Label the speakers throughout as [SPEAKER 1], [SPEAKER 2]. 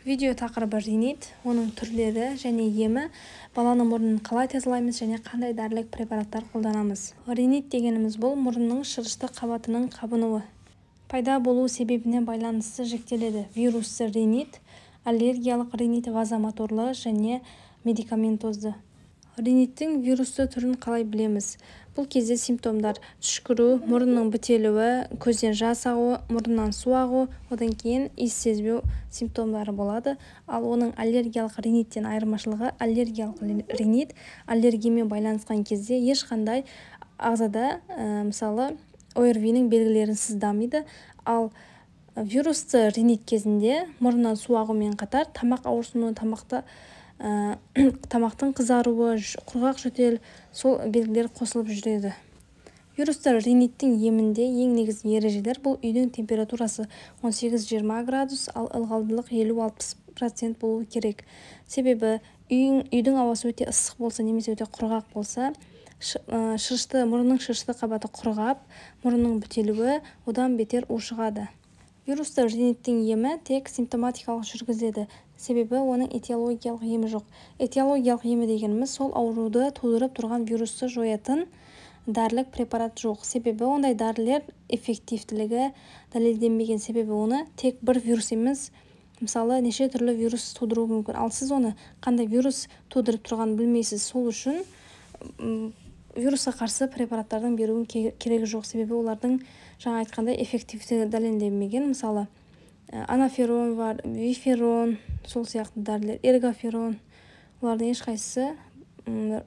[SPEAKER 1] Видео тақырыбы ринит, оның түрлері және емі, баланың мұрнын қалай тазалаймыз және қандай дәрілік препараттар қолданамыз. Ринит дегеніміз бұл мұрынның шырышты қабатының қабынуы. Пайда болу себебіне байланысты жіктеледі. Вирусты ринит, аллергиялық ринит, вазомоторлы және медикаментозды. Риниттің вирусты түрін қалай білеміз? Бұл кезде симптомдар түшкіру, мұрынның бітелуі, көзден жас ағу, мұрыннан су ағу, одан кейін иіс сезбеу симптомдары болады. Ал оның аллергиялық риниттен айырмашылығы, аллергиялық ринит аллергиямен байланысқан кезде ешқандай ағзада мысалы ОРВИ-нің белгілерінсіз дамиды. Ал вирусты ринит кезінде мұрыннан су ағумен қатар тамақ ауырсыну, тамақтың қызаруы, құрғақ жөтел, сол белгілер қосылып жүреді. Вирустар риниттің емінде ең негізгі ережелер бұл үйдің температурасы 18-20 градус, ал ылғалдылық 50-60% болуы керек. Себебі үйдің ауасы өте ыстық болса немесе өте құрғақ болса, мұрынның шырышты қабаты құрғап, мұрынның бітелуі одан бетер ушығады. Вирусты риниттің емі тек симптоматикалық жүргізіледі, себебі оның этиологиялық емі жоқ. Этиологиялық емі дегеніміз сол ауруды тудырып тұрған вирусты жоятын дәрілік препарат жоқ. Себебі ондай дәрілер эффективтілігі дәлелденбеген, себебі оны тек бір вирус емес, мысалы неше түрлі вирус тудыруы мүмкін. Ал сіз оны қандай вирус тудырып тұрғанын білмейсіз. Сол үшін вирусқа қарсы препараттардың беруін керегі жоқ, себебі олардың жаңа айтқандай эффективтігі дәлелденбеген. Мысалы анаферон бар, виферон, сол сияқты дәрілер, эргоферон, олардың ешқайсысы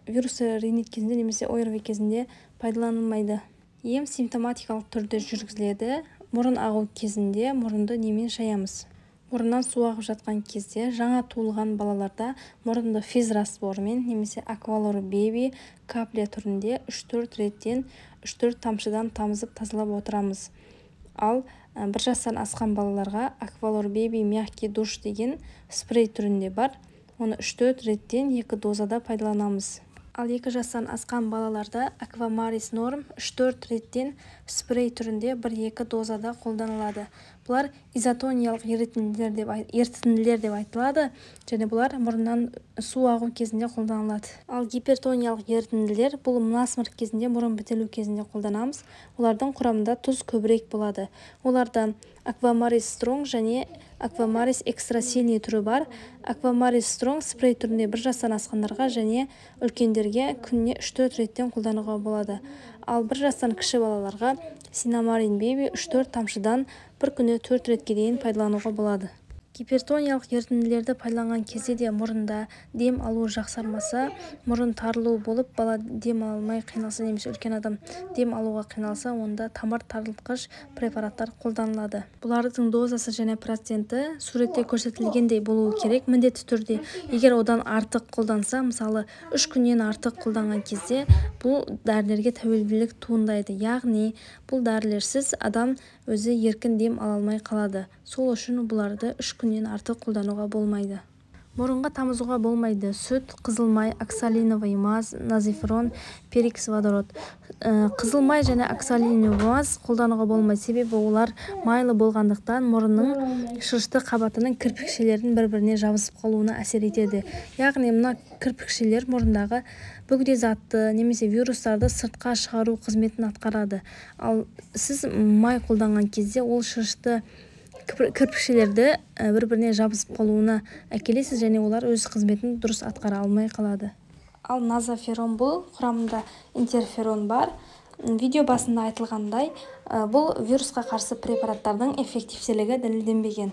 [SPEAKER 1] вирусы ринит кезінде немесе ОРВИ кезінде пайдаланылмайды. Ем симптоматикалық түрде жүргізіледі. Мұрын ағу кезінде мұрынды немен шаямыз? Мұрыннан су ағып жатқан кезде жаңа туылған балаларда мұрынды физраствормен немесе аквалор беби капля түрінде 3-4 реттен 3-4 тамшыдан тамызып тазалап отырамыз. Ал 1 жастан асқан балаларға аквалор беби мягкий душ деген спрей түрінде бар. Оны 3-4 реттен 2 дозада пайдаланамыз. Ал 2 жастан асқан балаларда аквамарис норм 3-4 реттен спрей түрінде 1-2 дозада қолданылады. Бұлар изотониялық ерітінділер деп айтылады, және бұлар мұрыннан су ағу кезінде қолданылады. Ал гипертониялық ерітінділер бұл насморк кезінде, мұрын бітелу кезінде қолданамыз. Олардың құрамында тұз көбірек болады. Олардан аквамарис стронг және аквамарис экстрасильный түрі бар. Аквамарис стронг спрей түрінде 1 жастан асқандарға және үлкендерге күніне 3-4 реттен қолдануға болады. Ал 1 жастан кіші балаларға синамарин беби 3-4 тамшыдан бір күні 4 ретке дейін пайдалануға болады. Гипертониялық ерітінділерді пайдаланған кезде де мұрында дем алу жақсармаса, мұрын тарылу болып, бала дем алмай қиналса немесе үлкен адам дем алуға қиналса, онда тамыр тарылтқыш препараттар қолданылады. Бұлардың дозасы және проценті суретте көрсетілгендей болуы керек міндетті түрде. Егер одан артық қолданса, мысалы 3 күннен артық қолданған кезде, бұл дәрілерге тәуелділік туындайды. Яғни бұл дәрілерсіз адам өзі еркін дем ала алмай қалады. Сол үшін бұларды 3 күннен артық қолдануға болмайды. Мұрынға тамызуға болмайды. Сүт, қызылмай, оксалиновый маз, назиферон, перикс водород. Қызылмай және оксалиновый маз қолдануға болмайды, себебі олар майлы болғандықтан мұрынның шырышты қабатының кірпікшелердің бір-біріне жабысып қалуына әсер етеді. Яғни мына кірпікшелер мұрындағы бөгде затты немесе вирустарды сыртқа шығару қызметін атқарады. Ал сіз май қолданған кезде ол шырышты кірпікшелерді бір-біріне жабысып қалуына әкелесіз және олар өз қызметін дұрыс атқара алмай қалады. Ал назоферон бұл құрамында интерферон бар. Видео басында айтылғандай, бұл вирусқа қарсы препараттардың эффективтілігі дәлелденбеген.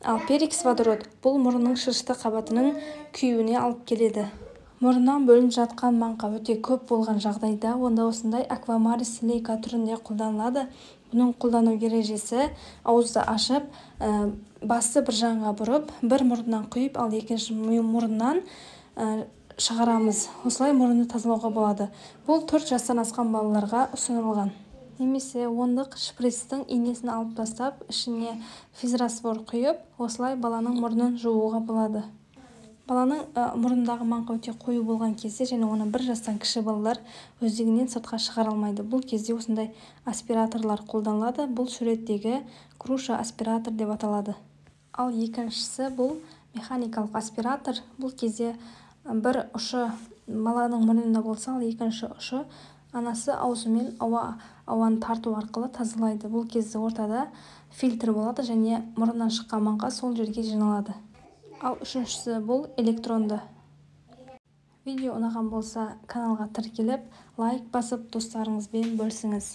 [SPEAKER 1] Ал перикс водород бұл мұрынның шырышты қабатының күйуіне алып келеді. Мұрыннан бөлініп жатқан маңқа өте көп болған жағдайда, онда осындай аквамарис лейка түрінде қолданылады. Бұның қолдану ережесі ауызды ашып, басты бір жағына бұрып, бір мұрыннан құйып, ал екінші мұрыннан шығарамыз. Осылай мұрынды тазалауға болады. Бұл 4 жастан асқан балаларға ұсынылған. Немесе ондық шприцтің инесін алып тастап, ішіне физраствор құйып, осылай баланың мұрнын жууға болады. Баланың мұрындағы маңқа өте қою болған кезде және оны 1 жастан кіші балалар өздігінен сыртқа шығара алмайды. Бұл кезде осындай аспираторлар қолданылады. Бұл суреттегі круша аспиратор деп аталады. Ал екіншісі бұл механикалық аспиратор. Бұл кезде бір ұшы баланың мұрнында болса, ал екінші ұшы анасы аузымен ауаны тарту арқылы тазалайды. Бұл кезде ортада фильтр болады және мұрнынан шыққан маңға сол жерге жиналады. Ал үшіншісі бұл электронды. Видео ұнаған болса, каналға тіркеліп, лайк басып, достарыңызбен бөлісіңіз.